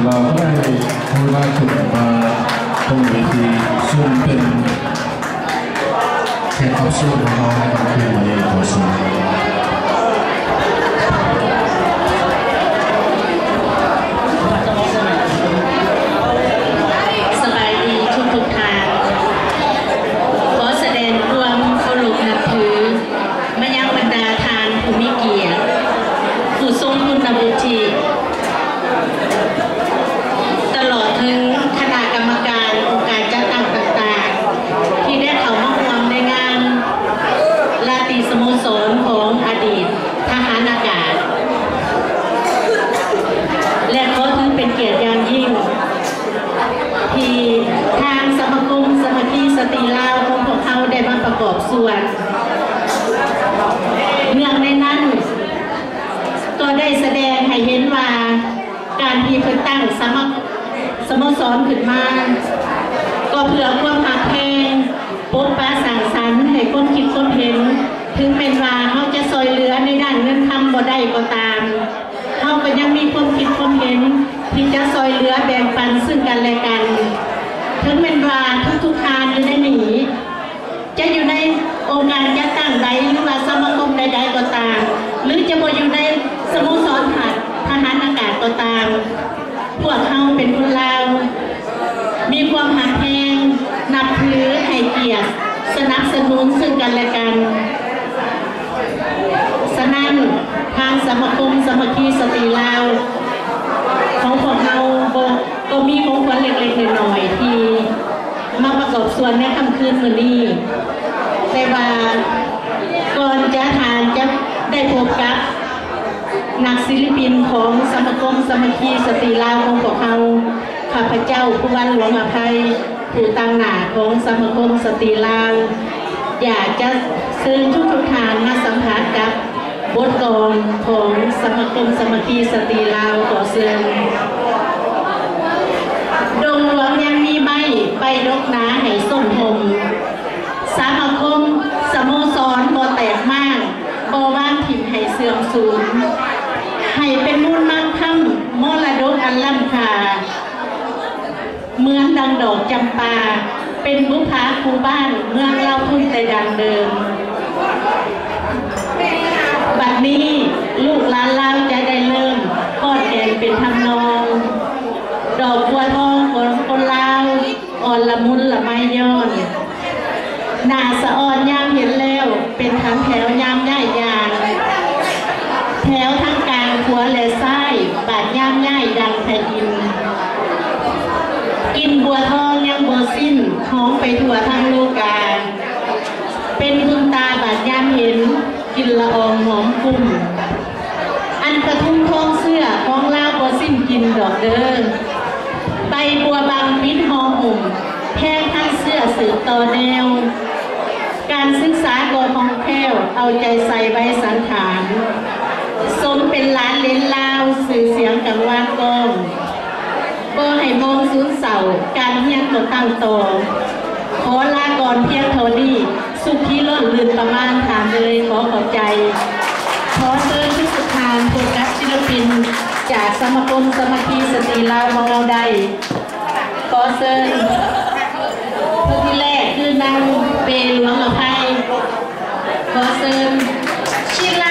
เราได้ผู้ล่าสุดมาตรงเวทีซึ่งเป็นแขกรับเชิญของเราในคืนวันนี้ขอเชิญตลอดถึงคณะกรรมการองค์การจัดตั้งต่างๆที่ได้เข้ามาร่วมในงานราตรีสโมสรของอดีตทหารอากาศและขอถือเป็นเกียรติอย่างยิ่งที่ทางสมาคมสมาคีสตรีลาวของพวกเขาได้มาประกอบส่วนเนื่องในนั้นก็ได้แสดงให้เห็นว่าการที่เพิ่นตั้งสโมสรขึ้นมาก็เพื่อความหักแพงปกป้าสั่งสรรค์ให้คนคิดคนเห็นถึงเป็นว่าเขาจะซอยเหลือในด้านเงินคำบ่ได้ก็ตามเขาก็ยังมีความคิดความเห็นที่จะซอยเหลือแบ่งปันซึ่งกันและกันถึงเป็นว่าทุกๆทางอยู่ในนี้จะอยู่ในองค์การจัดตั้งใดหรือว่าสมาคมใดๆก็ตามหรือจะบ่อยู่ในสโมสรทหารอากาศก็ตามพวกเขาเป็นคนลาวมีความหักแพงนับถือให้เกียรติสนับสนุนซึ่งกันและกันฉะนั้นทางสมาคมสมาคีสตรีลาวของพวกเราก็มีของขวัญเล็กๆน้อยๆที่มาประกอบส่วนในค่ำคืนมื้อนี้แต่ว่าก่อนจะทานจะได้พบกับนักศิลปินของสมาคมสมาคีสตรีลาวของพวกเราข้าพเจ้าผู้วันหลวงอภัยผู้ตั้งหน้าของสมาคมสตรีลาวอยากจะเชิญทุกท่านมาสัมผัสกับบทกลอนของสมาคมสมาคีสตรีลาวขอเชิญดงหลวงยังมีใบดกหนาให้ส้มหมสมาคมสโมสรบ่แตกมากบ่ว่างถิ่นให้เสื่อมสูญให้เป็นมูลมั่งคั่งมรดกอันล้ำค่าเหมือนดังดอกจำปาเป็นบุพาคูบ้านเมืองเล่าทุ่งแต่ดังเดิมบัดนี้ลูกหลานเราจะได้เริ่มทอดแกงเป็นทำนองดอกบัวทองของคนลาวอ่อนละมุนละไมย้อนหน้าสะอ่อนยามเห็นแล้วเป็นทั้งแถวยามง่ายยางแถวทั้งกลางหัวและไส้บาดย่ามง่ายดังแผ่นดินกินบัวทองยังบัวสิ้นหอมไปทั่วทั้งโลกาเป็นคุณตาบาดย่ามเห็นกินละอองหอมกุ้มอันกระทุ่มทองเสื้อของลาวบัวสิ้นกินดอกเดินใบบัวบางมิดหอมหุ่มแพงทั้งเสื้อสืบต่อแนวการศึกษาโกของแพ้วเอาใจใส่ไว้สันฐานสมเป็นล้านเลนลาวสื่อเสียงกังวานกองบ่ให้มองสูญเศร้าการเฮียนตัวตั้งโตขอลาก่อนเพียงเท่านี้สุขีล้นลื่นประมาณถามเลยขอขอบใจขอเชิญทุกท่านพบกับศิลปินจากสมาคมสมาคีสตรีลาวของเราได้ขอเชิญผู้ที่แรกคือนางเปหลวงอภัยขอเชิญชิลา